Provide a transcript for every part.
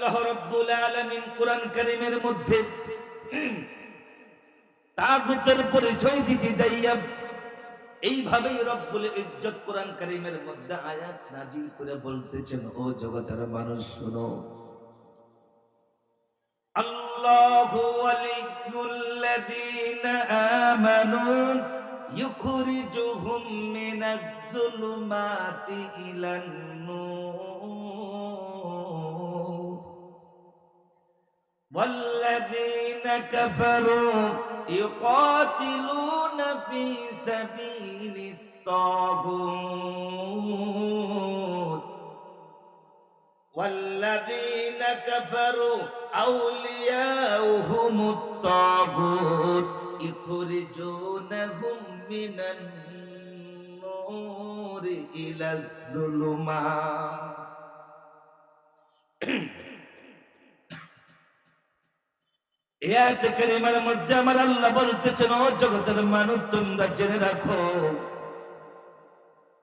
আল্লাহ রাব্বুল আলামিন কোরআন কারীমের মধ্যে তাগুতের পরিচয় দিতে যাইয়া এইভাবেই রব্বুল ইজ্জত কোরআন কারীমের মধ্যে আয়াত নাজিল করে বলতেছেন, ও জগতের মানুষ শুনো, আল্লাহু ওয়ালিয়ুল্লাযীনা আমানু ইউখরিজুহুম মিনাজ যুলুমাতি ইলান নূর ওয়াল্লাযীনা কাফারু ইউকাতিলুনা ফি সাবিলিত তাগুত والذين كفروا أولياؤهم الطاغوت يخرجونهم من النور إلى الظلمات আয়াত কারিমার মধ্যে আমার আল্লাহ বলতেছেন, ও জগতের মানুষ তোমরা জেনে রাখো,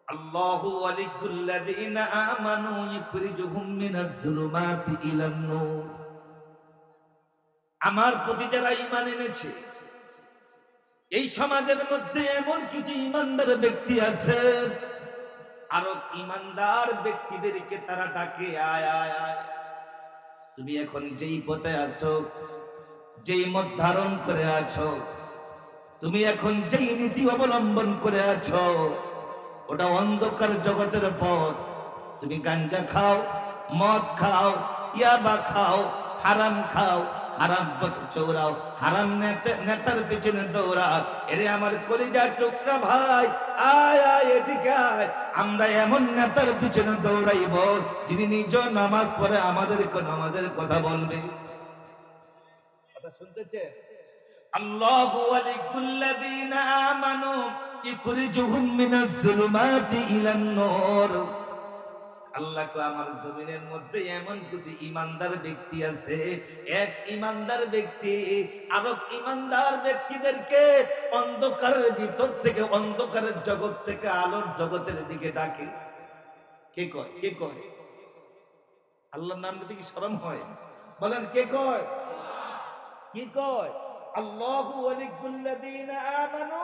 আল্লাহু ওয়ালিয়ুল্লাযীনা আমানু ইউখরিজুহুম মিনাজ যুলুমাতি ইলান নূর। আমার প্রতি যারা ঈমান এনেছে, এই সমাজের মধ্যে এমন কিছু ঈমানদার ব্যক্তি আছে, আরো ঈমানদার ব্যক্তিদেরকে তারা ডাকে, আয় আয় আয়, তুমি এখন যেই পথে আছো, যেই মত ধারণ করে আছো, তুমি এখন যেই নীতি অবলম্বন করে আছো, ওটা অন্ধকার জগতের পথ। তুমি গাঞ্জা খাও, মদ খাও, ইয়াবা খাও, হারাম খাও, হারাম পথে চৌরাও, হারাম নেতার পিছনে দৌড়াও। এরে আমার কলিজার টুকরা ভাই, আয় আয় এদিকে আয়, আমরা এমন নেতার পিছনে দৌড়াইব যিনি নিজ নামাজ পড়ে আমাদেরকে নামাজের কথা বলবে। কথা শুনতেছে? আল্লাহু ওয়ালিয়ুল্লাযীনা আমানু ইউখরিজুহুম মিনাজ যুলুমাতি ইলান নূর। আল্লাহ কো আমার জমিনের মধ্যে এমন কিছু ঈমানদার ব্যক্তি আছে, এক ঈমানদার ব্যক্তি আরেক ঈমানদার ব্যক্তিদেরকে অন্ধকারের ভিতর থেকে, অন্ধকারের জগৎ থেকে আলোর জগতের দিকে ডাকে। কে কয়? কে কয়? আল্লাহর নাম নিতে কি শরম হয়? বলেন কে কয়? কি কয়? আল্লাহু ওয়ালিয়ুল্লাযীনা আমানু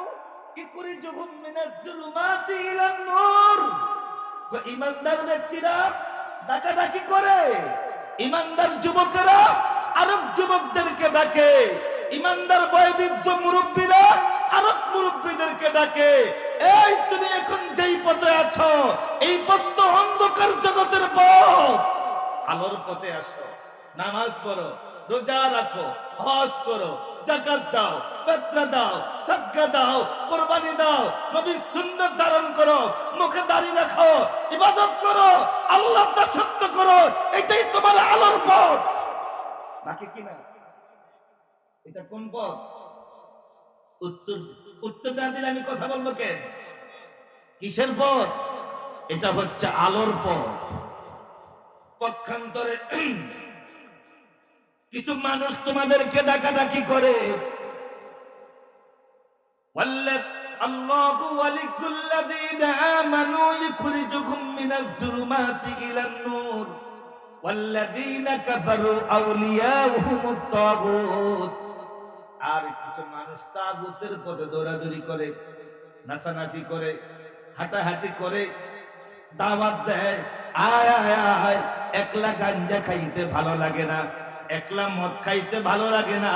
ইউখরিজুহুম মিনাজ যুলুমাতি ইলান নূর। ঈমানদার ব্যক্তিরা ডাকাডাকি করে, ঈমানদার যুবকেরা আরেক যুবকদেরকে ডাকে, ঈমানদার বয়োবৃদ্ধ মুরব্বীরা আরেক মুরব্বীদেরকে ডাকে, এই তুমি এখন যেই পথে আছো, এই পথ তো অন্ধকার জগতের পথ, আলোর পথে আসো, নামাজ পড়ো, রোজা রাখো, হজ করো, যাকাত দাও, ফিতরা দাও, সাদকা দাও, কুরবানি দাও, নবীর সুন্নাত ধারণ করো, মুখে দাড়ি রাখো, ইবাদত করো, আল্লাহর দাসত্ব করো, এটাই তোমার আলোর পথ। বাকি কি না? এটা কোন পথ? উত্তর না দিলে আমি কথা বলবো কেন? কিসের পথ? এটা হচ্ছে আলোর পথ। পক্ষান্তরে কিছু মানুষ তোমাদেরকে ডাকাডাকি করে, আল্লাহু ওয়ালিয়ুল্লাযীনা আমানু ইউখরিজুহুম মিনাজ যুলুমাতি ইলান নূর ওয়াল্লাযীনা কাফারু আউলিয়াউহুমুত তাগুত। আর কিছু মানুষ তাগুতের পথে দৌড়াদৌড়ি করে, নাচানাচি করে, হাঁটাহাঁটি করে, দাওয়াত দেয়, আয় আয় আয়, একলা গাঞ্জা খাইতে ভালো লাগে না, একলা মদ খাইতে ভালো লাগে না,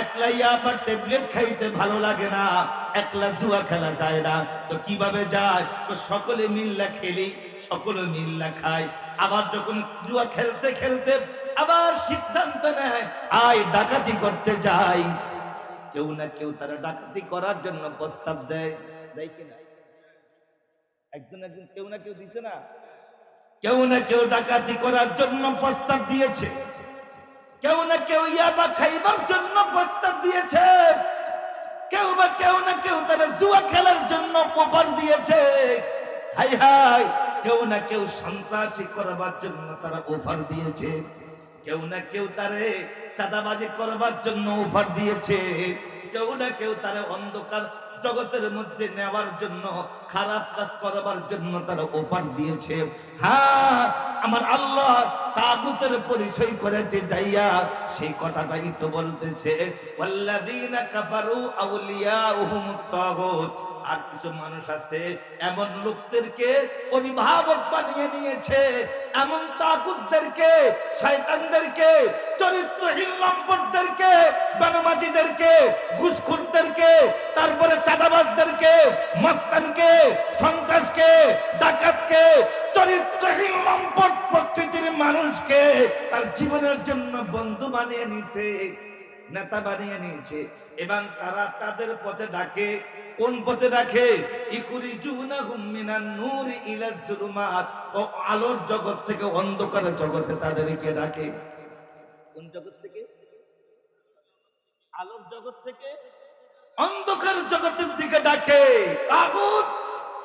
একলা ইয়াবা ট্যাবলেট খাইতে ভালো লাগে না, একলা জুয়া খেলা যায় না, তো কিভাবে যায়? তো সকলে মিল্লা খেলি, সকলে মিল্লা খায়। আবার যখন জুয়া খেলতে খেলতে আবার সিদ্ধান্ত নেয়, আয় ডাকাতি করতে যাই, কেউ না কেউ তারা ডাকাতি করার জন্য প্রস্তাব দেয়, দেয় কিনা? একজন একজন কেউ না কেউ দিছে না? কেউ না কেউ ডাকাতি করার জন্য প্রস্তাব দিয়েছে, কেউ না কেউ ইয়াবা খাইবার জন্য প্রস্তাব দিয়েছে, কেউ না কেউ তারা জুয়া খেলার জন্য অফার দিয়েছে, হাই হাই, কেউ না কেউ সন্ত্রাসী করবার জন্য তারা অফার দিয়েছে, কেউ না কেউ তারে চাঁদাবাজি করবার জন্য অফার দিয়েছে, কেউ না কেউ তারে অন্ধকার জগতের মধ্যে নেওয়ার জন্য, খারাপ কাজ করবার জন্য তারা অফার দিয়েছে। হ্যাঁ, আমার আল্লাহ তাগুতের পরিচয় করাতে যাইয়া সেই কথাটাই তো বলতেছে ওয়াল্লাযীনা কাফারু আউলিয়াউহুমুত তাগুত। আর কিছু মানুষ আছে এমন লোকদেরকে অভিভাবক বানিয়ে নিয়েছে, এমন তাগুতদেরকে, শয়তানদেরকে, চরিত্রহীন লম্পটদেরকে, বানোমাজিদেরকে, ঘুষখোরদেরকে, তারপরে চাঁদাবাজদেরকে, মস্তানকে, সন্ত্রাসকে, ডাকাতকে, চরিত্রহীন লম্পট প্রকৃতির মানুষকে তার জীবনের জন্য বন্ধু বানিয়ে নিয়েছে, নেতা বানিয়ে নিয়েছে। এবং তারা তাদের পথে ডাকে। কোন পথে ডাকে? ইখরিজুনাহুম মিনান নূরি ইলাজ যুলুমাত। আলোর জগৎ থেকে অন্ধকারের জগতে তাদেরকে ডাকে। কোন জগৎ থেকে? আলোর জগৎ থেকে অন্ধকার জগতের দিকে ডাকে। তাগুত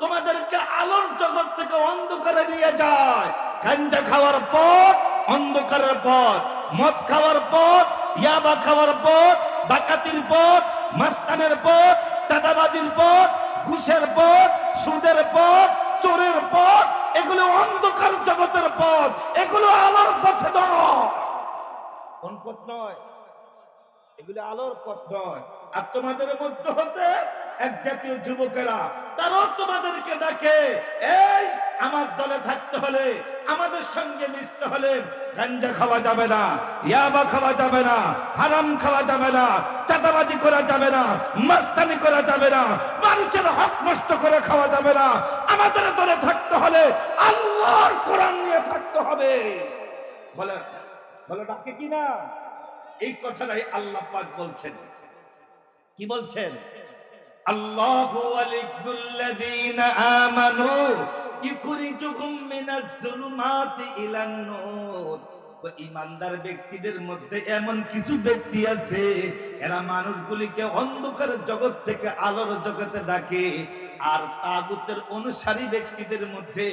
তোমাদেরকে আলোর জগৎ থেকে অন্ধকারে নিয়ে যায়। গাঞ্জা খাওয়ার পথ অন্ধকারের পথ, মদ খাওয়ার পথ, ইয়াবা খাওয়ার পথ, ডাকাতির পথ, মাস্তানের পথ, চাঁদাবাজির পথ, ঘুষের পথ, সুদের পথ, চোরের পথ, এগুলো অন্ধকার জগতের পথ, এগুলো আলোর পথ নয়। কোন পথ নয়? এগুলো আলোর পথ নয়। আর তোমাদের মধ্যে হতে এক জাতীয় যুবকেরা তারাও তোমাদেরকে ডাকে, এই আমার দলে থাকতে হলে, আমাদের সঙ্গে মিশতে হলে গাঞ্জা খাওয়া যাবে না, ইয়াবা খাওয়া যাবে না, হারাম খাওয়া যাবে না, চাঁদাবাজি করা যাবে না, মাস্তানি করা যাবে না, মানুষের হক নষ্ট করে খাওয়া যাবে না। আমাদের দলে থাকতে হলে আল্লাহর কোরআন নিয়ে থাকতে হবে। বলে বলে ডাকে কি না? এই কথাটাই আল্লাহ পাক বলছেন। কি বলছেন? আল্লাহু ওয়ালিয়্যুল্লাযীনা আমানু ইখরিজুহুম মিনাজ যুলুমাতি ইলান নূর। ঈমানদার ব্যক্তিদের মধ্যে এমন কিছু ব্যক্তি আছে, এরা মানুষগুলিকে অন্ধকার জগৎ থেকে আলোর জগতে ডাকে। আর তাগুতের অনুসারী ব্যক্তিদের মধ্যে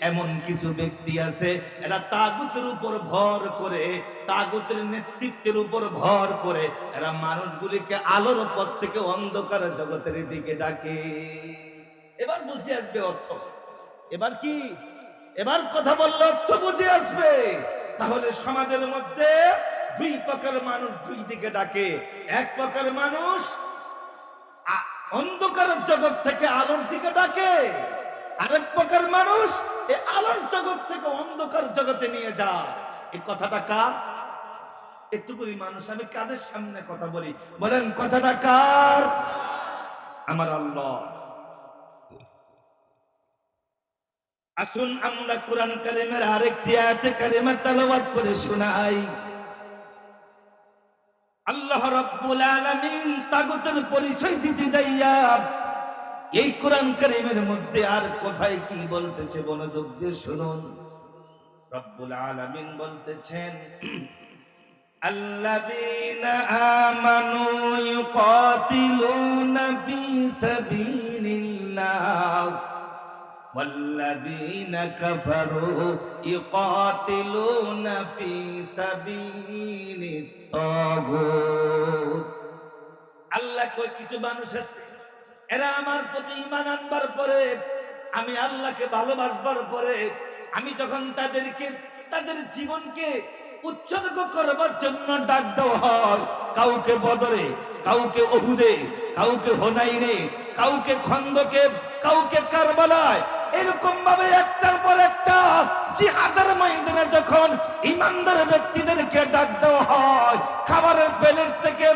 এমন কিছু ব্যক্তি আছে, এরা তাগুতের উপর ভর করে, তাগুতের নেতৃত্বের উপর ভর করে এরা মানুষগুলিকে আলোর পথ থেকে অন্ধকার জগতের দিকে ডাকে। এবার বুঝে আসবে অর্থ। এবার কি? এবার কথা বললে অর্থ বুঝে আসবে। তাহলে সমাজের মধ্যে দুই প্রকার মানুষ দুই দিকে ডাকে। এক প্রকার মানুষ অন্ধকারের জগৎ থেকে আলোর দিকে ডাকে, আরেক প্রকার মানুষ এই আলোর জগৎ থেকে অন্ধকার জগতে নিয়ে যায়। এই কথাটা কার? একটুকুই মানুষ। আমি কাদের সামনে কথা বলি? বলেন কথাটা কার? আমার আল্লাহ। আসুন আমরা কোরআন কারীমের আরেকটি আয়াতে কারিমা তেলাওয়াত করে শোনাই। আল্লাহ রাব্বুল আলামিন তাগুতের পরিচয় দিতে যাইয়া এই কোরআন কারীমের মধ্যে আর কোথায় কি বলতেছে মনোযোগ দিয়ে শুনুন। রব্বুল আলামিন বলতেছেন, আল্লাযীনা আমানু ইউকাতিলুনা ফী সাবিলিল্লাহ ওয়াল্লাযীনা কাফারু ইউকাতিলুনা ফী সাবিলিত তাগুত। আল্লাহ কই কিছু মানুষ আছে, এরা আমার প্রতি ঈমান আনবার পরে, আমি আল্লাহকে ভালোবাসবার পরে, আমি যখন তাদেরকে তাদের জীবনকে উৎসর্গ করবার জন্য ডাক দেওয়া হয়, কাউকে বদরে, কাউকে উহুদে, কাউকে হুনাইনে, কাউকে খন্দকে, কাউকে কারবালায়, এরকম ভাবে একটার পর একটা জিহাদের ময়দানে যখন ঈমানদার ব্যক্তিদেরকে ডাক দেওয়া হয়, খাবারের প্লেট থেকে,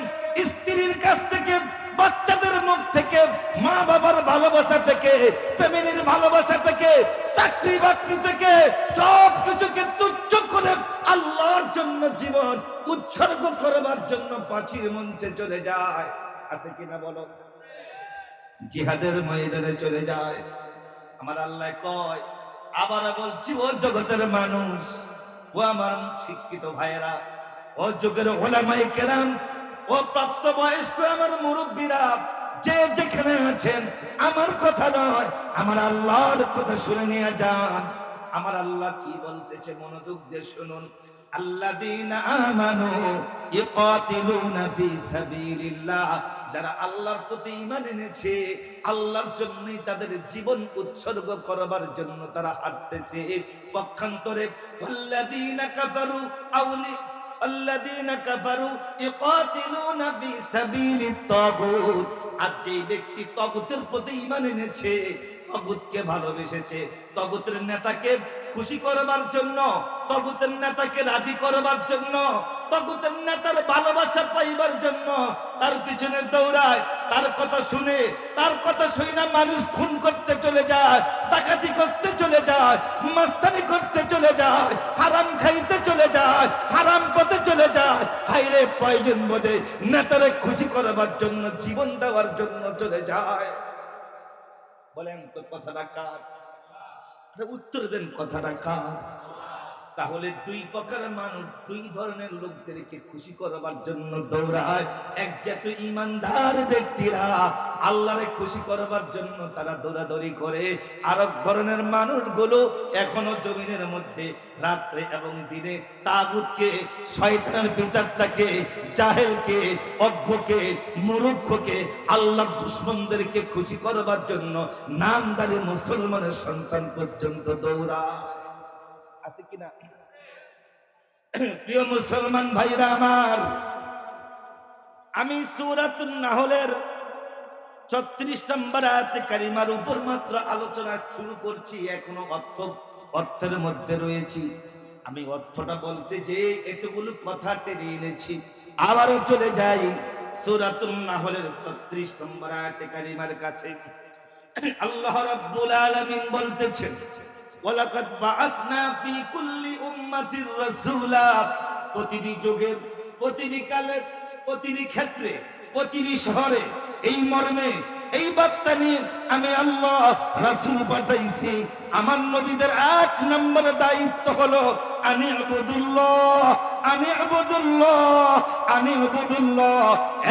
স্ত্রীর কাছ থেকে, বাচ্চাদের মুখ থেকে, মা বাবার ভালোবাসা থেকে, ফ্যামিলির ভালোবাসা থেকে, চাকরি বাকরি থেকে, সব কিছুকে তুচ্ছ করে আল্লাহর জন্য জীবন উৎসর্গ করবার জন্য পাঁচির মঞ্চে চলে যায়। আছে কিনা বলো? জিহাদের ময়দানে চলে যায়। আমার আল্লাহ কয়, আবার বলছি, ও জগতের মানুষ, ও আমার শিক্ষিত ভাইয়েরা, ও যুগের ওলামায়ে কেরাম, ও প্রাপ্তবয়স্ক আমার মুরব্বীরা, যে যেখানে আছেন, আমার কথা নয়, আমার আল্লাহর কথা শুনে নিয়ে যান। আমার আল্লাহ কি বলতেছে মনোযোগ দিয়ে শুনুন। আল্লাযীনা আমানু ইকাতিলুনা ফি সাবিলিল্লাহ, যারা আল্লাহর প্রতি ঈমান এনেছে, আল্লাহর জন্যই তাদের জীবন উৎসর্গ করবার জন্য তারা হাঁটতেছে। পক্ষান্তরে ওয়াল্লাযীনা কাফারু আল্লাযীনা কাফারু ইকাতিলুনা ফি সাবিলিত তাগুত, আর যে ব্যক্তি তাগুতের প্রতি ঈমান এনেছে, তাগুতকে ভালোবেসেছে, তাগুতের নেতাকে খুশি করবার জন্য, তাগুতের নেতাকে রাজি করবার জন্য, তাগুতের নেতার ভালোবাসা পাইবার জন্য তার পিছনে দৌড়ায়, তার কথা শুনে, তার কথা শুনে না মানুষ খুন করতে চলে যায়, ডাকাতি করতে চলে যায়, মাস্তানি করতে চলে যায়, হারাম খাইতে চলে যায়, হারাম পথে চলে যায়। হায়রে প্রয়োজন বোধে নেতারে খুশি করবার জন্য, জীবন দেওয়ার জন্য চলে যায়। বলেন তো কথাটা কার? উত্তর দেন কথাটা কার? তাহলে দুই প্রকার মানুষ, দুই ধরনের লোকদেরকে খুশি করবার জন্য দৌড়ায়। এক জাত ঈমানদার ব্যক্তিরা আল্লাহরে খুশি করবার জন্য তারা দৌড়াদৌড়ি করে। আর এক ধরনের মানুষগুলো এখনো জমিনের মধ্যে রাত্রে এবং দিনে তাগুতকে, শয়তানের পিতাত্তাকে, জাহেলকে, অজ্ঞকে, মূর্খকে, আল্লাহ দুশমনদেরকে খুশি করবার জন্য নামদারি মুসলমানের সন্তান পর্যন্ত দৌড়ায়। আছে কিনা? প্রিয় মুসলমান ভাইরা আমার, আমি সূরাতুন নাহলের ৩৬ নম্বর আয়াতে কারিমার উপর মাত্র আলোচনা শুরু করছি, এখনো অর্থের মধ্যে রয়েছি। আমি অর্থটা বলতে যে এতগুলো কথা টেনে এনেছি, আবারও চলে যাই সূরাতুন নাহলের ৩৬ নম্বর আয়াতে কারিমার কাছে। আল্লাহ রাব্বুল আলামিন বলতেছেন, ওয়ালাকাদ বাআসনা ফি কুল্লি উম্মাতির রাসূলা, প্রতিটি যুগে, প্রতিটি কালে, প্রতিটি ক্ষেত্রে, প্রতিটি শহরে এই মর্মে, এই বার্তা নিয়ে আমি আল্লাহ রাসূল পাঠাইছি। আমার নবীদের এক নম্বর দায়িত্ব হলো আনি'বুদুল্লাহ, আনি'বুদুল্লাহ, আনি'বুদুল্লাহ,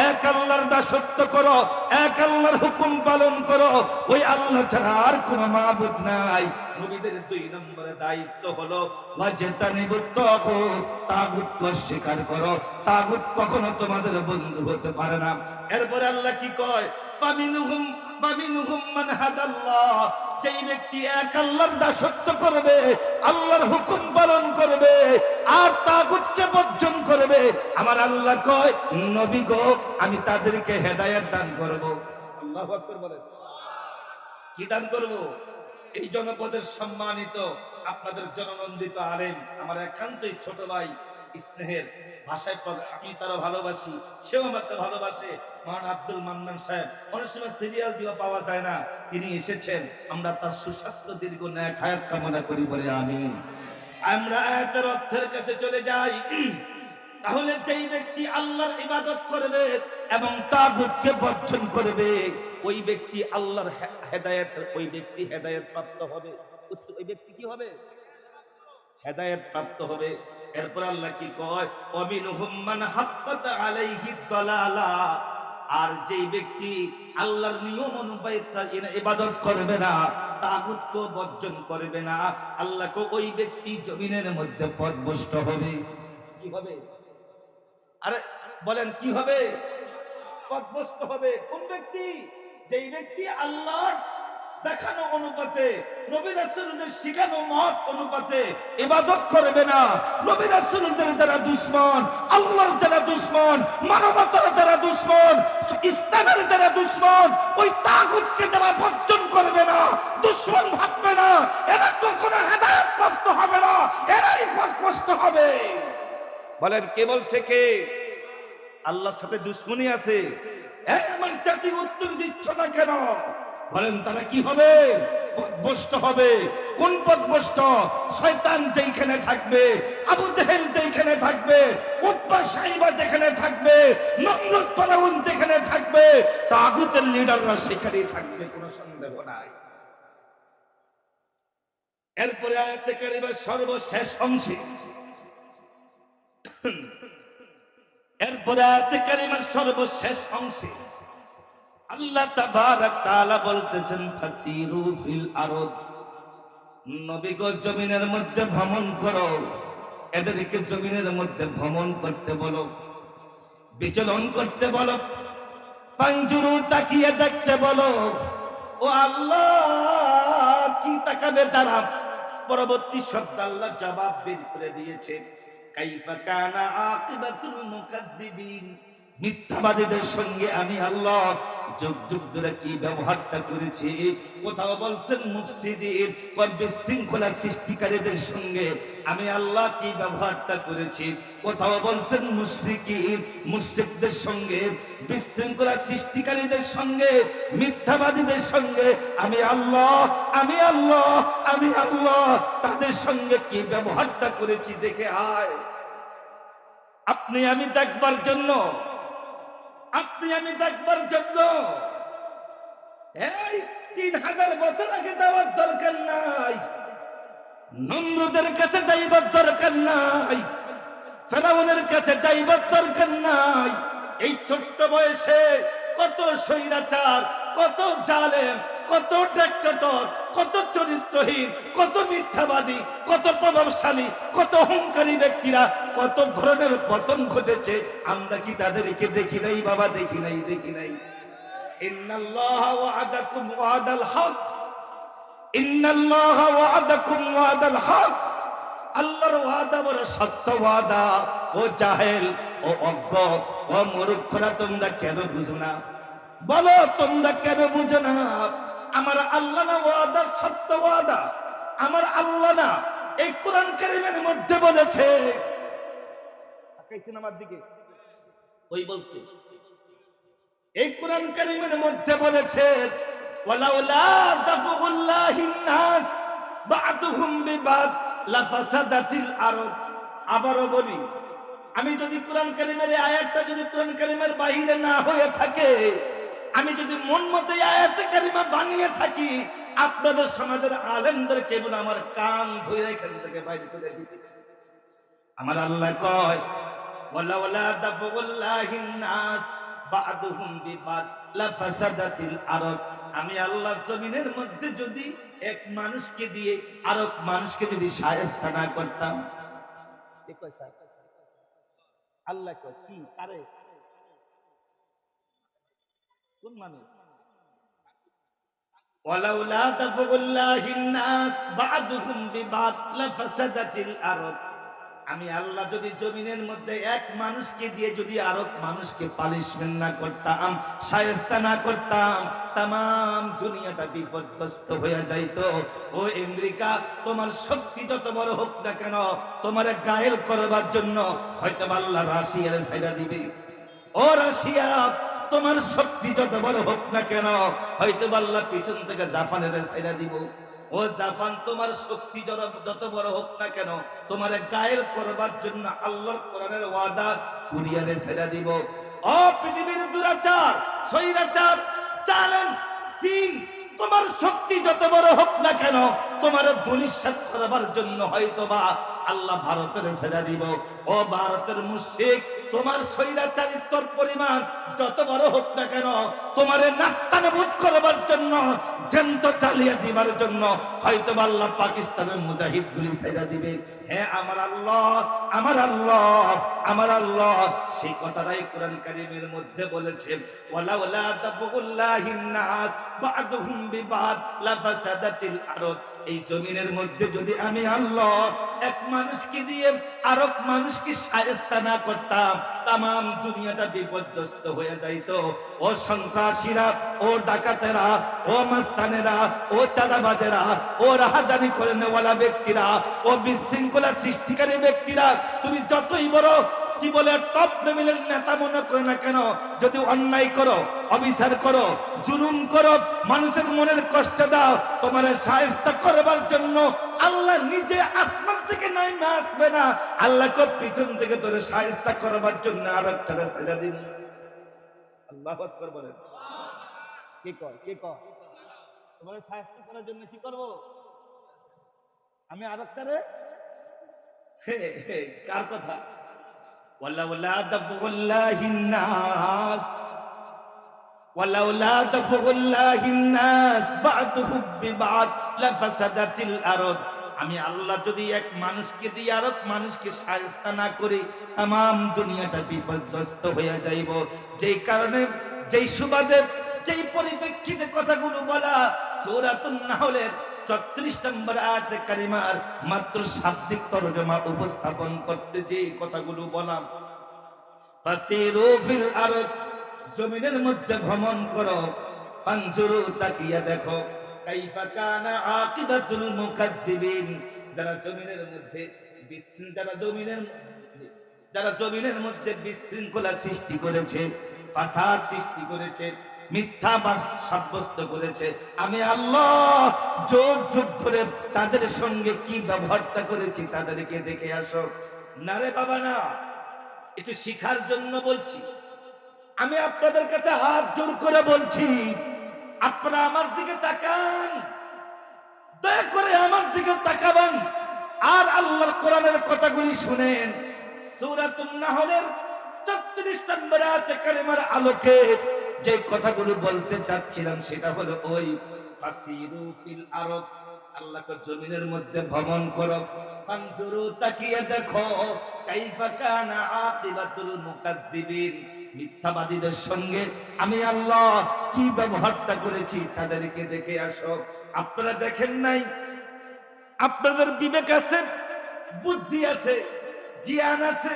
এক আল্লাহর দাসত্ব করো, এক আল্লাহর হুকুম পালন করো, ওই আল্লাহ ছাড়া আর কোনো মাবুদ নাই। নবীদের দুই নম্বরে দায়িত্ব হলো ওয়াজতানিবুত তাগুত, তাগুতকে স্বীকার করো, তাগুত কখনো তোমাদের বন্ধু হতে পারে না। এরপরে আল্লাহ কি কয়, ফামিনহুম মান হাদাল্লাহ, যেই ব্যক্তি এক আল্লাহর দাসত্ব করবে, আল্লাহর হুকুম পালন করবে আর তাগুতকে বর্জন করবে, আমার আল্লাহ কয় নবী গো আমি তাদেরকে হেদায়েত দান করব। আল্লাহু আকবার বলেন। কি দান করব? এই জনপদের সম্মানিত আপনাদের জননন্দিত আলেম, আমার একান্তই ছোট ভাই, স্নেহের ভাষায় আমি তারা ভালোবাসি, সেও আমাকে ভালোবাসে, মহান আব্দুল মান্নান সাহেব। অনেক সময় সিরিয়াল দিয়েও পাওয়া যায় না, তিনি এসেছেন। আমরা তার সুস্বাস্থ্য দীর্ঘ ন্যায় হায়াত কামনা করি বলে আমিন। আমরা আয়াতের অর্থের কাছে চলে যাই। তাহলে যেই ব্যক্তি আল্লাহর ইবাদত করবে এবং তাগুতকে বর্জন করবে, ওই ব্যক্তি আল্লাহর হেদায়েত, ওই ব্যক্তি হেদায়েত প্রাপ্ত হবে। ওই ব্যক্তি কি হবে? হেদায়েত প্রাপ্ত হবে। এরপর আল্লাহ কি কয়, ওয়ামিনহুম মান হাক্কাত আলাইহি দালালা, আর যেই ব্যক্তি আল্লাহর নিয়ম অনুযায়ী ইবাদত করবে না, তাগুতকে বর্জন করবে না, আল্লাহকে ওই ব্যক্তি জমিনের মধ্যে পথভ্রষ্ট হবে। কি হবে? আরে বলেন কি হবে? পথভ্রষ্ট হবে। কোন ব্যক্তি? যেই ব্যক্তি আল্লাহর দেখানো অনুপাতে, নবী রাসূলদের শিখানো মত অনুপাতে ইবাদত করবে না, নবী রাসূলদের যারা দুশমন, আল্লাহর যারা দুশমন, মানবতার যারা দুশমন, ইসলামের যারা দুশমন, ওই তাগুতকে যারা বর্জন করবে না, দুশমন ভাববে না, এরা কখনো হেদায়েত প্রাপ্ত হবে না, এরাই পথভ্রষ্ট হবে। বলেন কে বলছে? কে? আল্লাহর সাথে দুশমনী আছে। আমার জাতি উত্তর দিচ্ছ না কেন? বলেন তারা কি হবে? পথভ্রষ্ট হবে। কোন পথভ্রষ্ট? শয়তান যেখানে থাকবে, আবু জেহেল যেখানে থাকবে, উতবা সাইবা যেখানে থাকবে, নমরুদ ফিরআউন যেখানে থাকবে, তাগুতের লিডাররা সেখানেই থাকবে, কোনো সন্দেহ নাই। এরপরে আয়াতে কারিমার সর্বশেষ অংশে, এরপরে আয়াতে কারিমার সর্বশেষ অংশে আল্লাহ তাবারক তাআলা বলতেছেন, ফাসিরু ফিল আরদ, নবী গো জমিনের মধ্যে ভ্রমণ করো, এদেরকে জমিনের মধ্যে ভ্রমণ করতে বলো, বিচরণ করতে বলো, পাঞ্জুরু তাকিয়ে দেখতে বলো। ও আল্লাহ, কি তাকাবে তারা? পরবর্তী শব্দ আল্লাহ জবাব বের করে দিয়েছে, কাইফা কানা আকিবাতুল মুকাদ্দিবিন। মিথ্যাবাদীদের সঙ্গে আমি আল্লাহ যুগ যুগ ধরে কি ব্যবহারটা করেছি। কোথাও বলছেন মুফসিদিন, বিশৃঙ্খলা সৃষ্টিকারীদের সঙ্গে আমি আল্লাহ কি ব্যবহারটা করেছি। কোথাও বলছেন মুশরিকিন, মুশরিকদের সঙ্গে, বিশৃঙ্খলা সৃষ্টিকারীদের সঙ্গে, মিথ্যাবাদীদের সঙ্গে আমি আল্লাহ, আমি আল্লাহ, আমি আল্লাহ তাদের সঙ্গে কি ব্যবহারটা করেছি দেখে আয়। আপনি আমি দেখবার জন্য, আপনি আমি দেখবার জন্য এই 3000 বছর আগে যাওয়ার দরকার নাই, নমরুদের কাছে যাইবার দরকার নাই, ফেরাউনের কাছে যাইবার দরকার নাই। এই ছোট্ট বয়সে কত স্বৈরাচার, কত জালেম, কত ডিক্টেটর, কত চরিত্রহীন, কত মিথ্যাবাদী, কত প্রভাবশালী, কত অহংকারী ব্যক্তিরা, কত ধরনের পতন ঘটেছে। আমরা কি তাদেরকে দেখি নাই বাবা? দেখি নাই, দেখি নাই। ইন্নাল্লাহা ওয়া'আদাকুম ওয়া'দাল হক, ইন্নাল্লাহা ওয়া'আদাকুম ওয়া'দাল হক। আল্লাহর ওয়াদা বড় সত্য ওয়াদা। ও জাহেল, ও অজ্ঞ, ও মূর্খরা, তোমরা কেন বুঝো না? বলো তোমরা কেন বুঝো না? আমার আল্লাহ না ওয়াদার সত্য ওয়াদা? আমার আল্লাহ না এই কোরআন কারীমের মধ্যে বলেছে, তাকাইছেন আমার দিকে, ওই বলছে এই কোরআন কারীমের মধ্যে বলেছে, ওয়ালাউলা দাফুল্লাহিন নাস বা'দুহুম বিবাদ লাফাসাদাতিল আরদ। আবারও বলি, আমি যদি কোরআন কারীমের আয়াতটা যদি কোরআন কারীমের বাইরে না হয়ে থাকে, আমি যদি মন মতো আয়াতে কারিমা বানিয়ে থাকি, আপনাদের সমাজের আলেমদেরকে বলে আমার কান ধরে এখান থেকে বাইরে করে দিতে। আমার আল্লাহ কয়, ওয়ালাউলা দাফুল্লাহিন নাস বা'দুহুম বিবাদ লাফাসাদাতিল আরদ। আমি আল্লাহ জমিনের মধ্যে যদি এক মানুষকে দিয়ে আরেক মানুষকে যদি শায়েস্তা না করতাম। কি কয় স্যার? আল্লাহ কয় কি? কারে? কোন মানুষ? ওয়ালাউলা দাফুল্লাহিন নাস বা'দুহুম বিবাদ লাফাসাদাতিল আরদ। আমি আল্লাহ যদি জমিনের মধ্যে এক মানুষকে দিয়ে যদি আরেক মানুষকে পানিশমেন্ট না করতাম, শায়েস্তা না করতাম, তাম দুনিয়াটা বিপর্যস্ত হয়ে যাইতো। ও আমেরিকা, তোমার শক্তি যত বড় হোক না কেন, তোমার গায়েল করবার জন্য হয়তো আল্লাহ রাশিয়ার ছাইড়া দিবে। ও রাশিয়া, তোমার শক্তি যত বড় হোক না কেন, হয়তো আল্লাহ পিছন থেকে জাপানের ছাইড়া দিব। ও জাপান, তোমার শক্তি যত বড় হোক না কেন, তোমার গায়েল করবার জন্য আল্লাহর কোরআনের ওয়াদা কুরিয়ারে ছেড়ে দিব। ও পৃথিবীর দুরাচার, স্বৈরাচার, জালেম, সিং, তোমার শক্তি যত বড় হোক না কেন, তোমার ধূলিসাৎ করবার জন্য হয়তোবা আল্লাহ ভারতের ছেড়ে দিব। ও ভারতের মুশরিক, তোমার স্বৈরাচারিত্বর পরিমাণ যত বড় হোক না কেন, তোমারে নাস্তানাবুদ করবার জন্য, জ্যান্ত চালিয়ে দিবার জন্য হয়তো আল্লাহ পাকিস্তানের মুজাহিদ গুলি ছেড়ে দিবে। হ্যাঁ, আমার আল্লাহ, আমার আল্লাহ, আমার আল্লাহ সেই কথাটাই কোরআন কারীমের মধ্যে বলেছেন, ওয়ালাউলা দাফুল্লাহিন নাস বা'দুহুম বিবাদ লাফাসাদাতিল আরদ। এই জমিনের মধ্যে যদি আমি আল্লাহ এক মানুষকে দিয়ে আরেক মানুষকে শায়েস্তা না করতাম, তাম দুনিয়াটা বিপর্যস্ত হয়ে যাইতো। ও সন্ত্রাসীরা, ও ডাকাতেরা, ও মাস্তানেরা, ও চাঁদাবাজেরা, ও রাহাজানি করে নেওয়ালা ব্যক্তিরা, ও বিশৃঙ্খলা সৃষ্টিকারী ব্যক্তিরা, তুমি যতই বড় কি বলে টপ লেভেলের নেতা মনে করে না কেন, যদি অন্যায় করো, অবিচার করো, জুলুম করো, মানুষের মনের কষ্ট দাও, তোমার শায়েস্তা করবার জন্য আল্লাহ নিজে আসমান থেকে নাইমা আসবে না, আল্লাহকে পিছন থেকে তোরে শায়েস্তা করবার জন্য আরেকটা ছেড়ে দিন। আল্লাহু আকবার বলেন। কি কর, কি কর? তোমার শায়েস্তা করার জন্য কি করব? আমি আরেকটা রে, কার কথা? ওয়ালাউলা দাফুল্লাহিন নাস, ওয়ালাউলা দাফুল্লাহিন নাস বা'দুহুম বিবাদ লাফাসাদাতিল আরদ। আমি আল্লাহ যদি এক মানুষকে দিয়ে আর এক মানুষকে শায়েস্তা না করি, তামাম দুনিয়াটা বিপর্যস্ত হয়ে যাইব। যেই কারণে, যেই সুবাদে, যেই পরিপ্রেক্ষিতে কথাগুলো বলা, সূরাতুন নাহলের ৩৬ নম্বর আয়াতে কারিমার মাত্র শাব্দিক তরজমা উপস্থাপন করতে যে কথাগুলো বললাম, ফাসিরু ফিল আরদ, জমিনের মধ্যে ভ্রমণ করো, ফানজুরু, তাকিয়া দেখো, কাইফা কানা আকিবাতুল মুকাদ্দিবিন, যারা জমিনের মধ্যে বিশৃঙ্খলা সৃষ্টি করেছে, ফাসাদ সৃষ্টি করেছে, মিথ্যাবাদ সাব্যস্ত করেছে, আমি আল্লাহ যুগ যুগ ধরে তাদের সঙ্গে কি ব্যবহারটা করেছি তাদেরকে দেখে আসো। না রে বাবা না, একটু শিখার জন্য বলছি। আমি আপনাদের কাছে হাত জোর করে বলছি, আপনারা আমার দিকে তাকান, দয়া করে আমার দিকে তাকাবেন আর আল্লাহর কোরআনের কথাগুলি শুনেন। সূরাতুন নাহলের ৩৬ নম্বর আয়াতে কারিমার আলোকে যে কথাগুলো বলতে চাচ্ছিলাম সেটা হলো ওই ফাসিরু ফিল আরদ, আল্লাহকে জমিনের মধ্যে ভ্রমণ করো, ফানজুরু, তাকিয়ে দেখো, কাইফা কানা আকিবাতুল মুকাদ্দিবিন, মিথ্যাবাদীদের সঙ্গে আমি আল্লাহ কি ব্যবহারটা করেছি তাদেরকে দেখে আসো। আপনারা দেখেন নাই? আপনাদের বিবেক আছে, বুদ্ধি আছে, জ্ঞান আছে,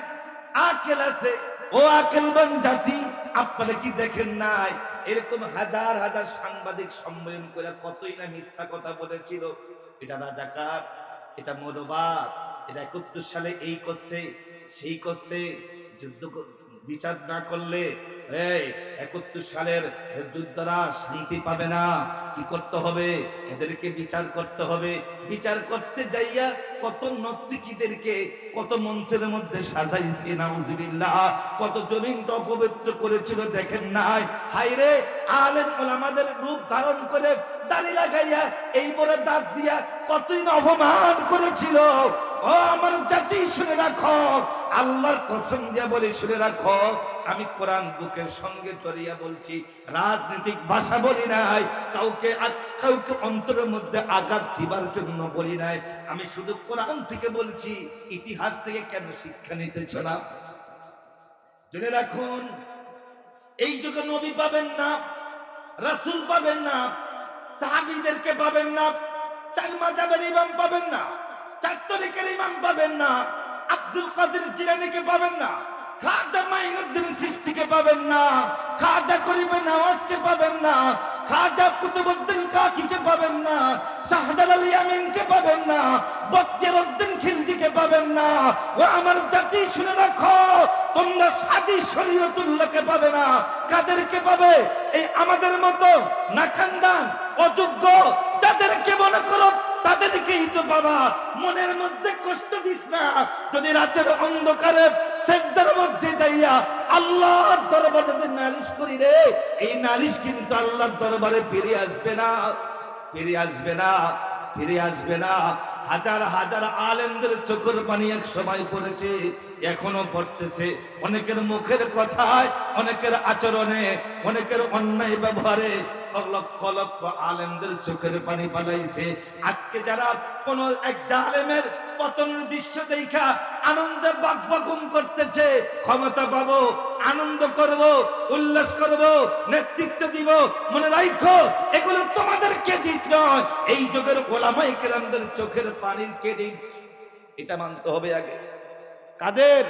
আকেল আছে। ও আকেলবান জাতি, আপনারা কি দেখেন নাই? এরকম হাজার হাজার সাংবাদিক সম্মেলন করে কতই না মিথ্যা কথা বলেছিল। এটা রাজাকার, এটা মৌলবাদ, এটা ৭১ সালে এই করছে, সেই করছে, যুদ্ধ বিচার না করলে এই ৭১ সালের যোদ্ধারা শান্তি পাবে না। কি করতে হবে? এদেরকে বিচার করতে হবে। বিচার করতে যাইয়া কত নর্তকীদেরকে কত মঞ্চের মধ্যে সাজাইছে, নাউজুবিল্লাহ, কত জমিনটা অপবিত্র করেছিল দেখেন নাই? হায়রে, আলেম ওলামাদের রূপ ধারণ করে দাড়ি লাগাইয়া এই বড় দাঁত দিয়া কতই না অপমান করেছিল। ও আমার জাতি, শুনে রাখো, আল্লাহর কসম দিয়া বলে শুনে রাখো, আমি কোরআন বুকের সঙ্গে জড়িয়ে বলছি, রাজনৈতিক ভাষা বলি নাই, কাউকে অন্তরের মধ্যে আঘাত দিবার জন্য বলি নাই। আমি শুধু কোরআন থেকে বলছি, ইতিহাস থেকে কেন শিক্ষা নিতেছ না? জেনে রাখুন, এই যুগে নবী পাবেন না, রাসূল পাবেন না, সাহাবীদেরকে পাবেন না, চার মাযহাবের ইমাম পাবেন না, চার তরিকার ইমাম পাবেন না, আব্দুল কাদের জিলানীকে পাবেন না, খাজা মাইনুদ্দিন চিশতিকে পাবেন না, খাজা গরিবে নওয়াজকে পাবেন না, খাজা কুতুবউদ্দিন কাকিকে পাবেন না, শাহজালাল আল ইয়ামিনকে পাবেন না, বখতিয়ারউদ্দিন খিলজিকে পাবেন না। ও আমার জাতি, শুনে রাখো, তোমরা সাজি শরীয়তুল্লাহকে পাবে না। কাদেরকে পাবে? এই আমাদের মতো নাখানদান অযোগ্য যাদেরকে মনে করো তাদেরকেই তো বাবা। মনের মধ্যে কষ্ট দিস না। যদি রাতের অন্ধকারে সেজদার মধ্যে যাইয়া আল্লাহর দরবারে যদি নালিশ করি রে, এই নালিশ কিন্তু আল্লাহর দরবারে ফিরে আসবে না, ফিরে আসবে না, ফিরে আসবে না। হাজার হাজার আলেমদের চোখের পানি এক সময় পড়েছে, এখনো পড়তেছে। অনেকের মুখের কথায়, অনেকের আচরণে, অনেকের অন্যায় ব্যবহারে লক্ষ লক্ষ আলেমদের চোখের পানি পালাইছে। আজকে যারা কোন এক জালেমের পতনের দৃশ্য দেখা আনন্দে বাকবাকুম করতেছে, ক্ষমতা পাবো, আনন্দ করব, উল্লাস করব, নেতৃত্ব দিব, মনে রাখো এগুলো তোমাদের ক্রেডিট নয়, এই যুগের ওলামায়ে কেরামদের চোখের পানির ক্রেডিট। এটা মানতে হবে আগে। কাদের?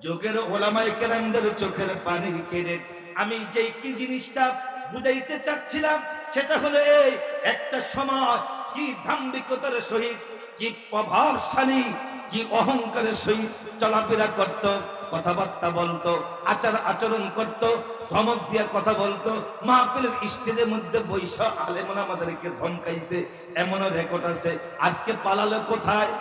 যুগের ওলামায়ে কেরামদের চোখের পানির ক্রেডিট। আমি যে কি জিনিসটা বুঝাইতে চাচ্ছিলাম সেটা হলো এই, একটা সময় কি দাম্ভিকতার সহিত, কি প্রভাবশালী, কি অহংকারের সহিত চলাফেরা করত, কথাবার্তা বলতো, আচার আচরণ করত, ধমক দিয়া কথা বলতো, মাহফিলের স্টেজের মধ্যে বৈশ আলেমরা আমাদেরকে ধমকাইছে, এমনও রেকর্ড আছে। আজকে পালালো কোথায়?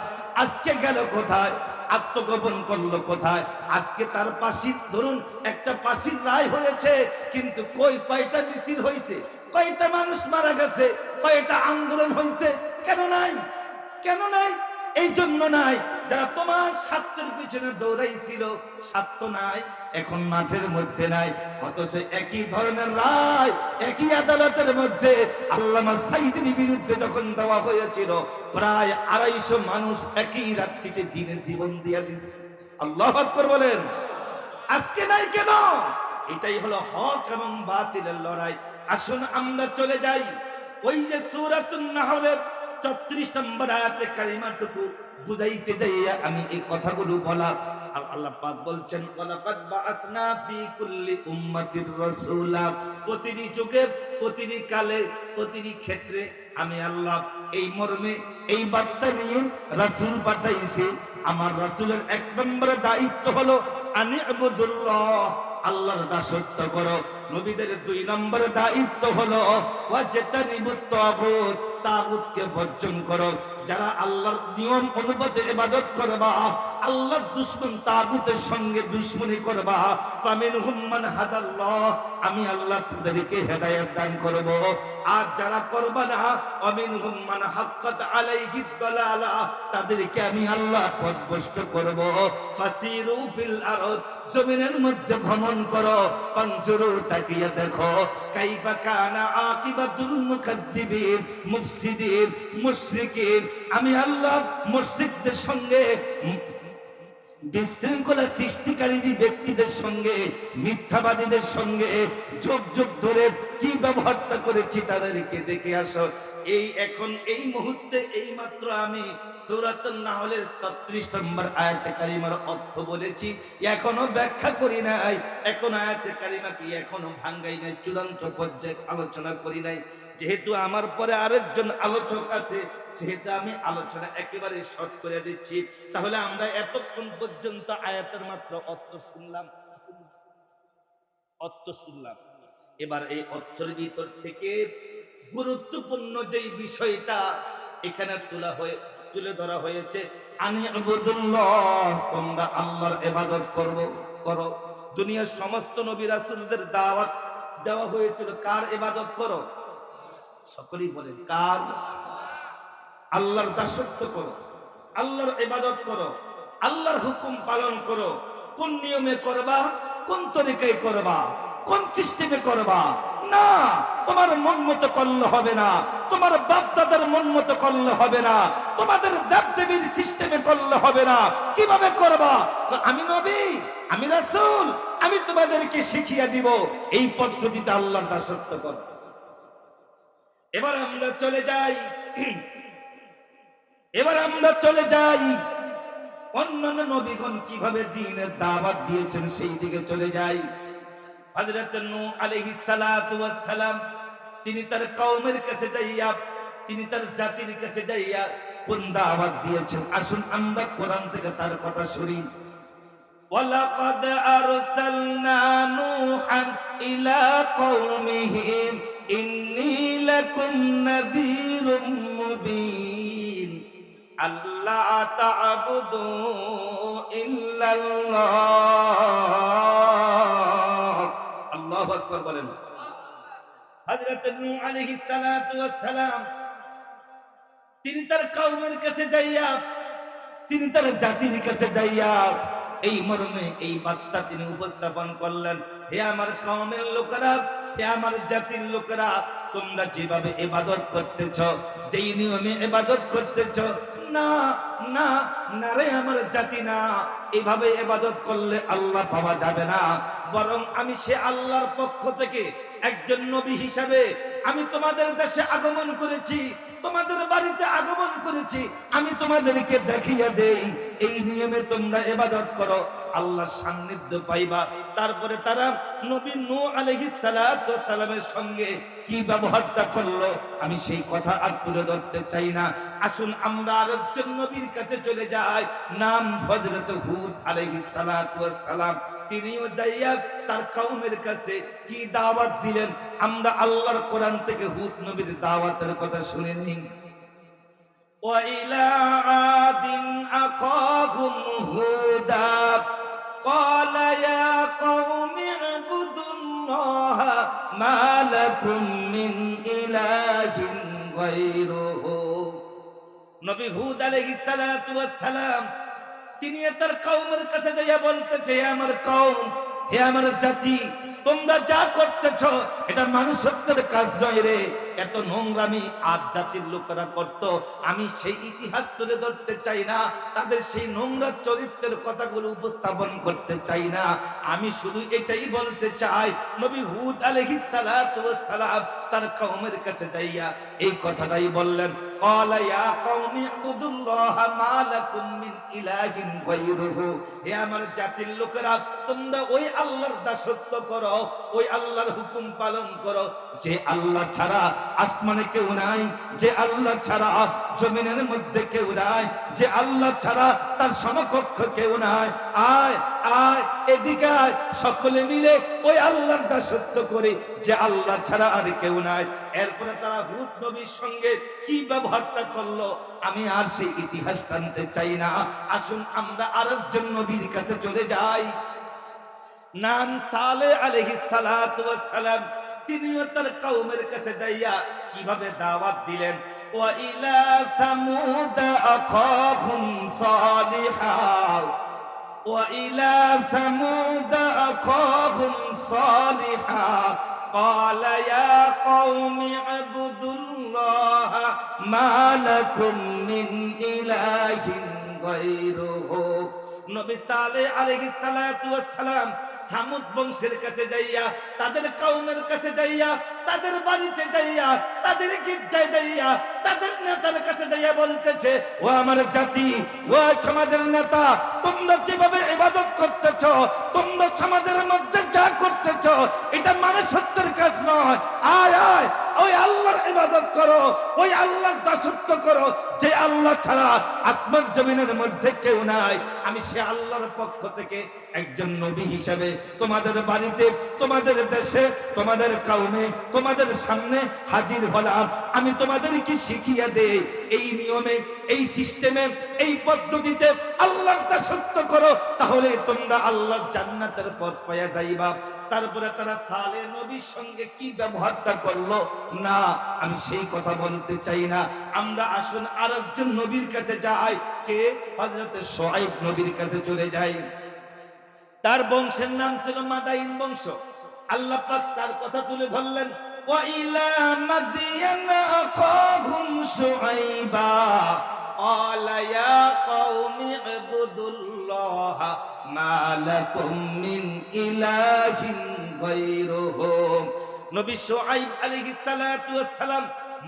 আজকে গেল কোথায়? আত্মগোপন করলো কোথায়? আজকে তার ফাঁসির, ধরুন একটা ফাঁসির রায় হয়েছে, কিন্তু কয়টা মিছিল হয়েছে, কয়টা মানুষ মারা গেছে, কয়টা আন্দোলন হয়েছে? কেন নাই? কেন নাই? এই জন্য নাই, যারা তোমার স্বার্থের পিছনে দৌড়াইছিল, স্বার্থ নাই, এখন মাঠের মধ্যে নাই, অথচ একই ধরনের রায় একই আদালতের মধ্যে আল্লামা সাঈদীর বিরুদ্ধে যখন দেওয়া হয়েছিল, প্রায় 250 মানুষ একই রাত্রিতে দিনে জীবন দিয়া দিয়েছে। আল্লাহু আকবার বলেন। আজকে নাই কেন? এটাই হলো হক এবং বাতিলের লড়াই। আসুন আমরা চলে যাই ওই যে সূরাতুন নাহলের 34 নম্বর আয়াতে কারিমাটুকু বুঝাইতে যাইয়া আমি এই কথাগুলো বলা। আর আল্লাহ পাক বলছেন, ওয়ালাকাদ বাআসনা ফি কুল্লি উম্মাতির রাসূলা, প্রতিটি যুগে, প্রতিটি কালে, প্রতিটি ক্ষেত্রে আমি আল্লাহ এই মর্মে এই বার্তা নিয়ে রাসূল পাঠাইছি। আমার রাসূলের 1 নম্বর দায়িত্ব হলো আনি'বুদুল্লাহ, আল্লাহর দাসত্ব করো। নবীদের 2 নম্বর দায়িত্ব হলো ওয়াজতানিবুত তাগুত, তাগুতকে বর্জন করো। যারা আল্লাহর নিয়ম অনুপাতে ইবাদত করবা, আল্লাহর দুশমন তাগুতের সঙ্গে দুশমনি করবা, ফামিনহুম মান হাদাল্লাহ, আমি আল্লাহ তাদেরকে হেদায়েত দান করব। আর যারা করবা না, আমিনহুম মান হাক্কাত আলাইহিদ দালালা, তাদেরকে আমি আল্লাহ পথভ্রষ্ট করব। ফাসিরু ফিল আরদ, জমিনের মধ্যে ভ্রমণ করো, ফানজুরু, তাকিয়ে দেখো, কাইফা কানা আকিবাতুল মুকাদ্দিবিন, মুফসিদিন, মুশরিকিন। আমি আল্লাহ মুশরিকদের সঙ্গে, বিশৃঙ্খলা সৃষ্টিকারী ব্যক্তিদের সঙ্গে, মিথ্যাবাদীদের সঙ্গে যুগ যুগ ধরে কি ব্যবহারটা করেছি তাদেরকে দেখে আসো। এখন এই মুহূর্তে এই মাত্র আমি সূরাতুন নাহলের 34 নম্বর আয়াতে কারিমার অর্থ বলেছি, এখনো ব্যাখ্যা করি নাই, এখন আয়াতে কারিমা কি এখনো ভাঙ্গাই নাই, চূড়ান্ত পর্যায়ে আলোচনা করি নাই। যেহেতু আমার পরে আরেকজন আলোচক আছে, সেহেতু আমি আলোচনা একেবারে শর্ট করে দিচ্ছি। তাহলে আমরা এতক্ষণ পর্যন্ত আয়াতের মাত্র অর্থ শুনলাম। এবার এই অর্থের ভিতর থেকে গুরুত্বপূর্ণ যেই বিষয়টা এখানে তুলে ধরা হয়েছে, আনি'বুদুল্লাহ, তোমরা আল্লাহর ইবাদত করো। দুনিয়ার সমস্ত নবী রাসূলদের দাওয়াত দেওয়া হয়েছিল কার ইবাদত করো? সকলেই বলেন কার? আল্লাহর দাসত্ব করো, আল্লাহর ইবাদত করো, আল্লাহর হুকুম পালন করো। কোন নিয়মে করবা, কোন তরিকায় করবা, কোন সিস্টেমে করবা না, তোমার মন মতো করলে হবে না, তোমার বাপ দাদার মন মতো করলে হবে না, তোমাদের দেবদেবীর সিস্টেমে করলে হবে না। কিভাবে করবা? আমি নবী, আমি রাসূল, আমি তোমাদেরকে শিখিয়ে দিব এই পদ্ধতিতে আল্লাহর দাসত্ব করো। এবার আমরা চলে যাই অন্যান্য নবীগণ কিভাবে দ্বীনের দাওয়াত দিয়েছেন সেই দিকে চলে যাই। হযরত নূহ আলাইহিস সালাতু ওয়াস সালাম, তিনি তার কওমের কাছে যাইয়া, তিনি তার জাতির কাছে যাইয়া কোন দাওয়াত দিয়েছেন? আসুন আমরা কোরআন থেকে তার কথা শুনি। ওয়ালাকাদ আরসালনা নূহান ইলা কওমিহি ইন্নী লাকুম নাযীরুম মুবিন আল্লা তা'বুদু ইল্লাল্লাহ। আল্লাহু আকবার বলেন। হযরত নূহ আলাইহিস সালাতু ওয়াস সালাম, তিনি তার কওমের কাছে যাইয়া, তিনি তার জাতির কাছে যাইয়া এই মর্মে এই বার্তা তিনি উপস্থাপন করলেন, হে আমার কওমের লোকেরা, হে আমার জাতির লোকেরা, তোমরা যেভাবে ইবাদত করতেছ, যেই নিয়মে ইবাদত করতেছ, না না না রে আমার জাতি, না, এভাবে ইবাদত করলে আল্লাহ পাওয়া যাবে না। বরং আমি সে আল্লাহর পক্ষ থেকে একজন নবী হিসাবে আমি তোমাদের দেশে আগমন করেছি, তোমাদের বাড়িতে আগমন করেছি, আমি তোমাদেরকে দেখিয়ে দেই এই নিয়মে তোমরা ইবাদত করো, আল্লাহর সান্নিধ্য পাইবা। তারপরে তারা নবী নূহ আলাইহিস সালাতু ওয়াস সালামের সঙ্গে কি ব্যবহারটা করলো আমি সেই কথা আর তুলে ধরতে চাই না। আসুন আমরা আরেকজন নবীর কাছে চলে যাই, নাম হযরত হুদ আলাইহিস সালাতু ওয়াস সালাম। তিনিও যাইয়া তার কওমের কাছে কি দাওয়াত দিলেন, আমরা আল্লাহর কোরআন থেকে হুদ নবীর দাওয়াতের কথা শুনে নিই। ওয়া ইলা আদিন আকাহুম হুদা ক্বালা ইয়া কওমি ইবুদুল্লাহা মা লাকুম মিন ইলাহিন গায়রুহু। নবী হুদ আলাইহিস সালাতু ওয়াস সালাম তিনি তার কওমের কাছে যাইয়া বলতেছে, হে আমার কওম, হে আমার জাতি, তোমরা যা করতেছ এটা মানুষত্বের কাজ নয় রে। এত নোংরামি আজ জাতির লোকেরা করত, আমি সেই ইতিহাস তুলে ধরতে চাই না, তাদের সেই নোংরা চরিত্রের কথাগুলো উপস্থাপন করতে চাই না। আমি শুধু এটাই বলতে চাই, নবী হুদ আলাইহিস সালাতু ওয়াস সালাম তার কওমের কাছে যাইয়া এই কথাটাই বললেন, ক্বালা ইয়া কওমি ইবুদুল্লাহ মা লাকুম মিন ইলাহিন গায়রুহু। হে আমার জাতির লোকেরা, তোমরা ওই আল্লাহর দাসত্ব করো, ওই আল্লাহর হুকুম পালন করো যে আল্লাহ ছাড়া আসমানে কেউ নাই, যে আল্লাহ ছাড়া জমিনের মধ্যে কেউ নাই, যে আল্লাহ ছাড়া তার সমকক্ষ কেউ নাই। আয় আয় এদিকে আয়, সকলে মিলে ওই আল্লাহর দাসত্ব করে যে আল্লাহ ছাড়া আর কেউ নাই। এরপরে তারা হুদ নবীর সঙ্গে কি ব্যবহারটা করলো আমি আর সেই ইতিহাস টানতে চাই না। আসুন আমরা আরেকজন নবীর কাছে চলে যাই, নাম সালেহ আলাইহিস সালাতু ওয়াস সালাম। তিনিও তার কওমের কাছে যাইয়া কিভাবে দাওয়াত দিলেন, ওয়া ইলা সামুদ আখাহুম সালিহা, ওয়া ইলা সামুদ আখাহুম সালিহা ক্বালা ইয়া কওমি ইবুদুল্লাহ মা লাকুম মিন ইলাহিন গায়রুহু। নবী সালেহ আলাইহিস সালাতু ওয়াস সালাম সামুদ বংশের কাছে যাইয়া, তাদের কওমের কাছে যাইয়া, তাদের বাড়িতে যাইয়া, তাদের গির্জায় যাইয়া, তাদের নেতার কাছে যাইয়া বলতেছে, ও আমার জাতি, ও সমাজের নেতা, তোমরা যেভাবে ইবাদত করতেছ, তোমরা সমাজের মধ্যে যা করতেছ এটা মানুষত্বের কাজ নয়। আয় আয় ওই আল্লাহর ইবাদত করো, ওই আল্লাহর দাসত্ব করো যে আল্লাহ ছাড়া আসমান জমিনের মধ্যে কেউ নাই। আমি সে আল্লাহর পক্ষ থেকে একজন নবী হিসেবে তোমাদের বাড়িতে, তোমাদের দেশে, তোমাদের কওমে, তোমাদের সামনে হাজির হলাম। আমি তোমাদেরকে শিখিয়ে দেই, এই নিয়মে, এই সিস্টেমে, এই পদ্ধতিতে আল্লাহর দাসত্ব করো, তাহলে তোমরা আল্লাহর জান্নাতের পথ পাইয়া যাইবা। তারপরে তারা সালেহ নবীর সঙ্গে কি ব্যবহারটা করলো না আমি সেই কথা বলতে চাই না। আমরা আসুন আরেকজন নবীর কাছে যাই, কে? হযরত শুআয়ব নবীর কাছে চলে যাই। তার বংশের নাম ছিল মাদাইন বংশ। আল্লাহ পাক তার কথা তুলে ধরলেন, ওয়া ইলা মাদিয়ানা আখাহুম শুআইবা ক্বালা ইয়া কওমি ইবুদুল্লাহ মা লাকুম মিন ইলাহিন গায়রুহু। নবী শুআয়ব আলাইহিস সালাতু ওয়াস সালাম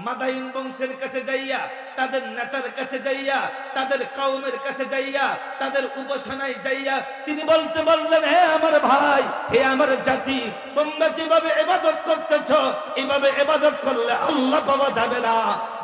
মাদাইন বংশের কাছে যাইয়া, তাদের নেতার কাছে যাইয়া, তাদের কওমের কাছে যাইয়া, তাদের উপাসনায় যাইয়া তিনি বলতে বললেন, হে আমার ভাই, হে আমার জাতি, তোমরা যেভাবে ইবাদত করতেছ এইভাবে ইবাদত করলে আল্লাহ পাওয়া যাবে না,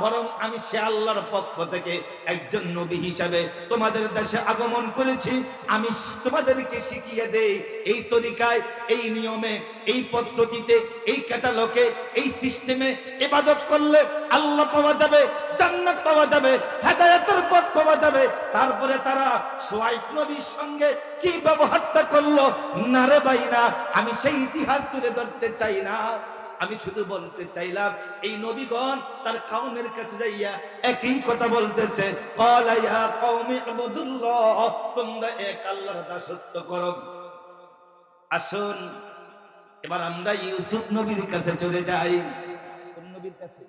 বরং আমি সে আল্লাহর পক্ষ থেকে একজন নবী হিসাবে তোমাদের দেশে আগমন করেছি। আমি তোমাদেরকে শিখিয়ে দেই, এই তরিকায়, এই নিয়মে, এই পদ্ধতিতে, এই ক্যাটালগে, এই সিস্টেমে ইবাদত করলে আল্লাহ পাওয়া যাবে, জান্নাত পাওয়া যাবে, হেদায়েতের পথ পাওয়া যাবে। তারপরে তারা শুআয়ব নবীর সঙ্গে কি ব্যবহারটা করলো না রে ভাই না, আমি সেই ইতিহাস তুলে ধরতে চাই না। আমি শুধু বলতে চাইলাম, এই নবীগণ তার কওমের কাছে যাইয়া একই কথা বলতেছে, ক্বালা ইয়া কওমি ইবুদুল্লাহ, তোমরা এক আল্লাহর দাসত্ব করো। আসুন এবার আমরা ইউসুফ নবীর কাছে চলে যাই। কোন নবীর কাছে?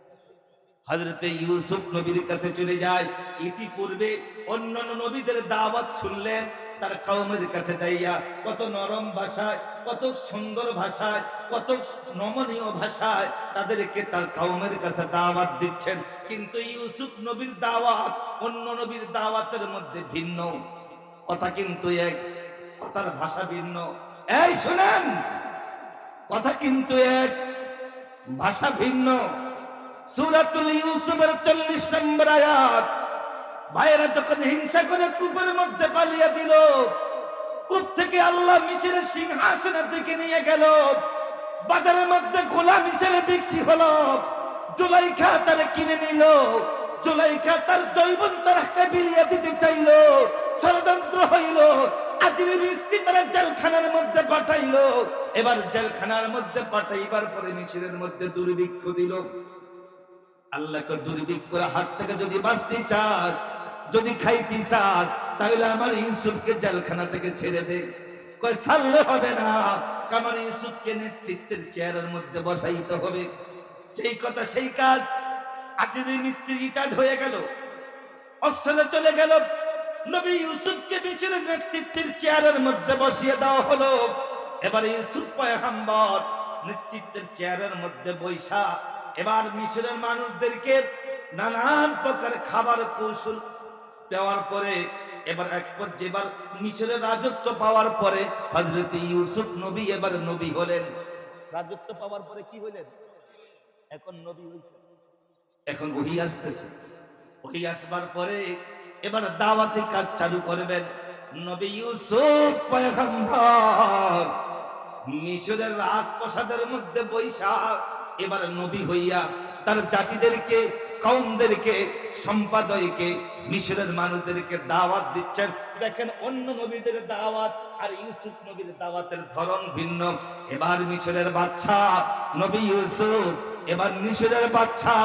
হযরতে ইউসুফ নবীর কাছে চলে যায়। ইতিপূর্বে অন্যান্য নবীদের দাওয়াত শুনলেন, তার কওমের কাছে যাইয়া কত নরম ভাষায়, কত সুন্দর ভাষায়, কত নমনীয় ভাষায় তাদেরকে তার কওমের কাছে দাওয়াত দিচ্ছেন। কিন্তু ইউসুফ নবীর দাওয়াত অন্য নবীর দাওয়াতের মধ্যে ভিন্ন, কথা কিন্তু এক, কথার ভাষা ভিন্ন। এই শুনেন, কথা কিন্তু এক, ভাষা ভিন্ন। সূরাতুল ইউসুফের 40 নম্বর আয়াত। ভাইয়েরা যখন হিংসা করে কূপের মধ্যে পালিয়ে দিল, কূপ থেকে আল্লাহ মিশরের সিংহাসনের দিকে নিয়ে গেল, বাজারের মধ্যে গোলাম হিসেবে বিক্রি হলো, জুলাইখা তারে কিনে নিল, জুলাইখা তার যৌবন তারাকে বিলিয়ে দিতে চাইল, ষড়যন্ত্র হইল, আজিরের স্ত্রী তারা জেলখানার মধ্যে পাঠাইল। এবার জেলখানার মধ্যে পাঠাইবার পরে মিশরের মধ্যে দুর্ভিক্ষ দিল। আল্লাহকে দুর্ভিক্ষের হাত থেকে যদি বাঁচতে চাস, যদি খাইতে চাস তাহলে আমার ইউসুফকে জেলখানা থেকে ছেড়ে দে। কয় ছাড়লে হবে না, আমার ইউসুফকে নেতৃত্বের চেয়ারের মধ্যে বসাইতে হবে। সেই কথা সেই কাজ। আজিজ মিস্ত্রি রিটায়ার্ড হয়ে গেল, অবসরে চলে গেল। নবী ইউসুফকে মিশরের নেতৃত্বের চেয়ারের মধ্যে বসিয়ে দেওয়া হলো। এবার ইউসুফ পয়গম্বর নেতৃত্বের চেয়ারের মধ্যে বৈশা এবার মিশরের মানুষদেরকে নানান প্রকার খাবার কৌশল দেওয়ার পরে এবার এক পর্যায়ে এবার মিশরের রাজত্ব পাওয়ার পরে হযরত ইউসুফ নবী এবার নবী হলেন। রাজত্ব পাওয়ার পরে কি হলেন? এখন নবী হইছে। এখন ওহী আসতেছে। ওহী আসবার পরে এবার দাওয়াতি কাজ চালু করবেন। নবী ইউসুফ পয়গম্বর মিশরের রাজপ্রাসাদের মধ্যে বৈশা এবার নবী হইয়া তার জাতিদেরকে, কওমদেরকে, সম্প্রদায়কে, মিশরের মানুষদেরকে দাওয়াত দিচ্ছেন। দেখেন অন্য নবীদের দাওয়াত আর ইউসুফ নবীর দাওয়াতের ধরন ভিন্ন। এবার মিশরের বাদশা নবী ইউসুফ, এবার মিশরের বাদশা,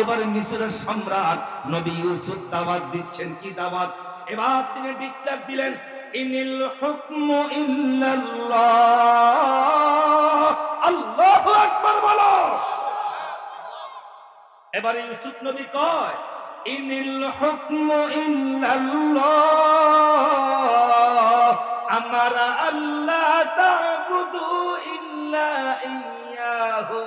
এবার মিশরের সম্রাট নবী ইউসুফ দাওয়াত দিচ্ছেন। কি দাওয়াত? এবার তিনি ডিক্লেয়ার দিলেন, ইনিল হুকমু ইল্লাল্লাহ। আল্লাহু আকবার বলো। এবার ইউসুফ নবী কয়, ইনিল হুকমু ইল্লাল্লাহ, আমারা আল্লাহ তা'বুদু ইল্লা ইয়্যাহু,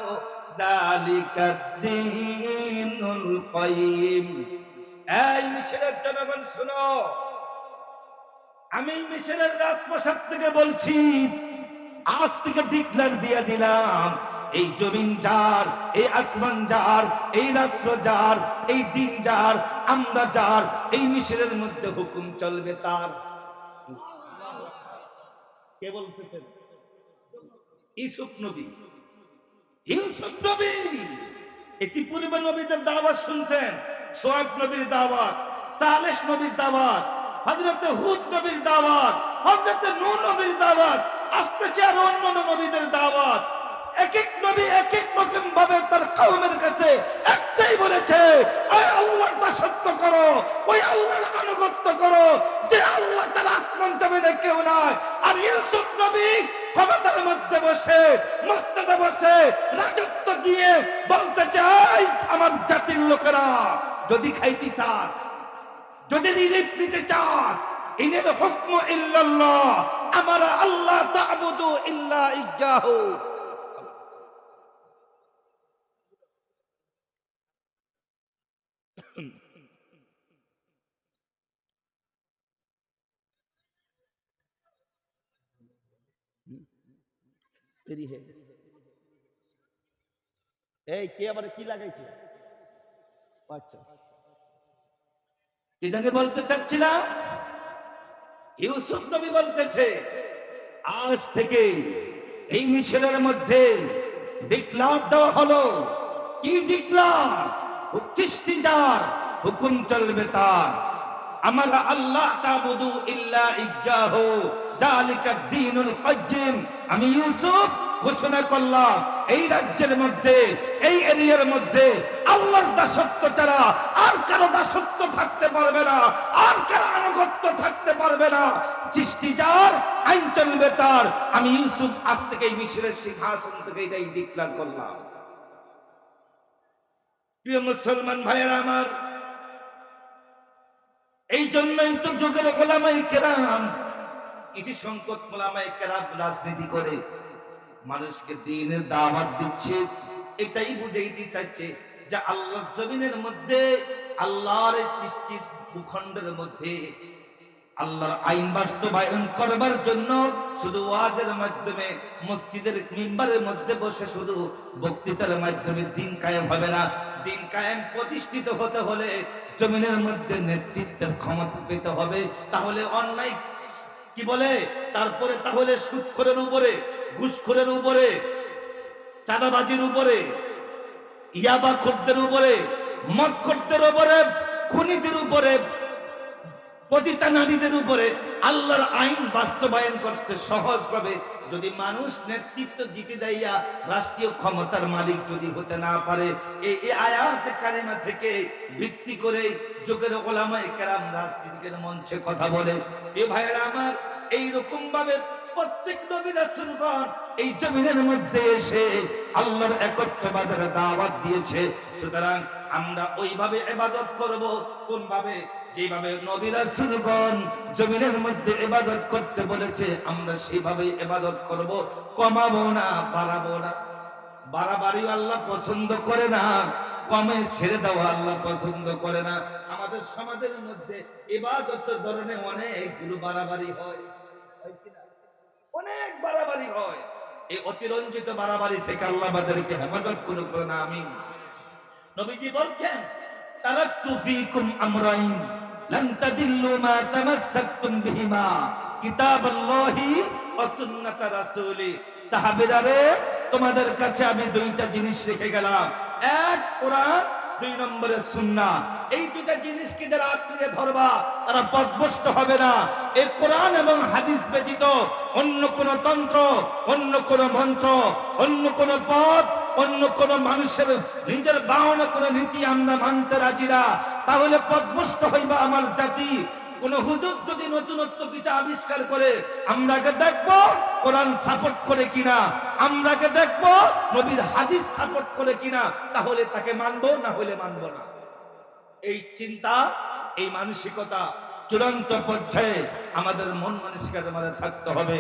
যালিকাদ দীনুল কাইয়্যিম। এই মিশরের জনগণ শুনো, আমি মিশরের রাজপ্রাসাদ থেকে বলছি, আজ থেকে ডিক্লেয়ার দিয়ে দিলাম, এই জমিন যার, এই আসমান যার, এই রাত্র যার, এই দিন যার, আমরা যার, এই মিশরের মধ্যে হুকুম চলবে তার। কে বলতেছেন? ইউসুফ নবী। ইউসুফ নবী ইতিপূর্বে নবীদের দাওয়াত শুনছেন। শোয়েব নবীর দাওয়াত, সালেহ নবীর দাওয়াত, হযরত হুদ নবীর দাওয়াত, হযরত নূহ নবীর দাওয়াত, আসতেছে আর অন্যান্য নবীদের দাওয়াত। এক এক নবী এক এক রকম ভাবে তার কওমের কাছে একটাই বলেছে, ওই আল্লাহর দাসত্ব করো, ওই আল্লাহর আনুগত্য করো, যে আল্লাহ তাআলা আসমান জমিনে কেউ নাই। আর ইউসুফ নবী ক্ষমতার মধ্যে বসে, মসনদে বসে, রাজত্ব দিয়ে বলতে চাই, আমার জাতির লোকেরা, যদি খাইতে চাস, যদি রিলিফ নিতে চাস, ইনিল হুকমু ইল্লাল্লাহ, আমারা আল্লাহ তা'বুদু ইল্লা ইয়্যাহু। এই কে আবার কি লাগাইছে? আচ্ছা, কি জানি বলতে চাচ্ছিলাম। ইউসুফ নবী বলতেছে, আজ থেকে এই মিশরের মধ্যে ডিক্লার দেওয়া হলো। কি ডিক্লার? সৃষ্টি যার, হুকুম চলবে তার। আমরা আল্লাহ তা'বুদু ইল্লা ইয়্যাহু, যালিকাদ দীনুল কাইয়্যিম। আমি ইউসুফ ঘোষণা করলাম, এই রাজ্যের মধ্যে, এই এরিয়ার মধ্যে আল্লাহর দাসত্ব ছাড়া আর কারো দাসত্ব থাকতে পারবে না, আর কারো আনুগত্য থাকতে পারবে না। সৃষ্টি যার, আইন চলবে তার। আমি ইউসুফ আজ থেকে এই মিশরের সিংহাসন থেকে এটাই ডিক্লেয়ার করলাম। প্রিয় মুসলমান ভাইয়েরা আমার, এই জন্যই তো যুগের ওলামায়ে কেরাম, কিছু সংখ্যক ওলামায়ে কেরাম রাজনীতি করে মানুষকে দ্বীনের দাওয়াত দিচ্ছে। এটাই বুঝাইতে চাইছে যে আল্লাহর জমিনের মধ্যে, আল্লাহর সৃষ্টির ভূখণ্ডের মধ্যে আল্লাহর আইন বাস্তবায়ন করবার জন্য শুধু ওয়াজের মাধ্যমে, মসজিদের মিম্বারের মধ্যে বসে শুধু বক্তৃতার মাধ্যমে দিন কায়েম হবে না। দিন কায়েম প্রতিষ্ঠিত হতে হলে জমিনের মধ্যে নেতৃত্বের ক্ষমতা পেতে হবে। তাহলে অন্যায় কি বলে, তারপরে তাহলে সুদখোরের উপরে, ঘুষখোরের উপরে, চাঁদাবাজির উপরে, ইয়াবাখোরদের উপরে, মদখোরদের উপরে, খুনিদের উপরে, পতিতা নারীদের উপরে আল্লাহর আইন বাস্তবায়ন করতে সহজ হবে। যদি মানুষ নেতৃত্ব দিতে যাইয়া রাষ্ট্রীয় ক্ষমতার মালিক যদি হতে না পারে, এই আয়াত কারিমা থেকে ভিত্তি করে যুগের ওলামায়ে কেরাম রাজনীতির মঞ্চে কথা বলে। এ ভাইয়েরা আমার, এইরকম ভাবে প্রত্যেক নবী রাসূলগণ এই জমিনের মধ্যে এসে আল্লাহর একত্ববাদের দাওয়াত দিয়েছে। সুতরাং আমরা ওইভাবে ইবাদত করব। কোন ভাবে? যেভাবে নবী রাসূলগণ জমিনের মধ্যে ইবাদত করতে বলেছে, আমরা সেভাবেই ইবাদত করব। কমাবো না, বাড়াবো না। বাড়াবাড়ি আল্লাহ পছন্দ করে না, কমে ছেড়ে দেওয়া আল্লাহ পছন্দ করে না। আমাদের সমাজের মধ্যে ইবাদতের ধরনে অনেকগুলো বাড়াবাড়ি হয়, অনেক বাড়াবাড়ি হয়। এই অতিরঞ্জিত বাড়াবাড়ি থেকে আল্লাহ আমাদেরকে হেফাজত করুন, আমিন। নবীজি বলছেন, তারাকতু ফীকুম আমরাইন লান তাদিল্লু মা তামাসসাকতুম বিহিমা কিতাবাল্লাহি ওয়া সুন্নাত রাসূলি। সাহাবীরা রে, তোমাদের কাছে আমি দুইটা জিনিস রেখে গেলাম, এক কোরআন, দুই নম্বরে সুন্নাহ। এই দুইটা জিনিসকে যারা আঁকড়ে ধরবা তারা পথভ্রষ্ট হবে না। এই কোরআন এবং হাদিস ব্যতীত অন্য কোন তন্ত্র, অন্য কোন মন্ত্র, অন্য কোন পথ, অন্য কোন মানুষের নিজের বানানো কোন নীতি আমরা মানতে রাজি না। তাহলে পথভ্রষ্ট হইবা আমার জাতি। কোন হুজুর যদি নতুনত্ব কিছু আবিষ্কার করে, আমরাকে দেখবো কোরআন সাপোর্ট করে কিনা, আমরাকে দেখবো নবীর হাদিস সাপোর্ট করে কিনা, তাহলে তাকে মানবো, না হলে মানবো না। এই চিন্তা, এই মানসিকতা চূড়ান্ত পর্যায়ে আমাদের মন মানসিকতার মধ্যে থাকতে হবে।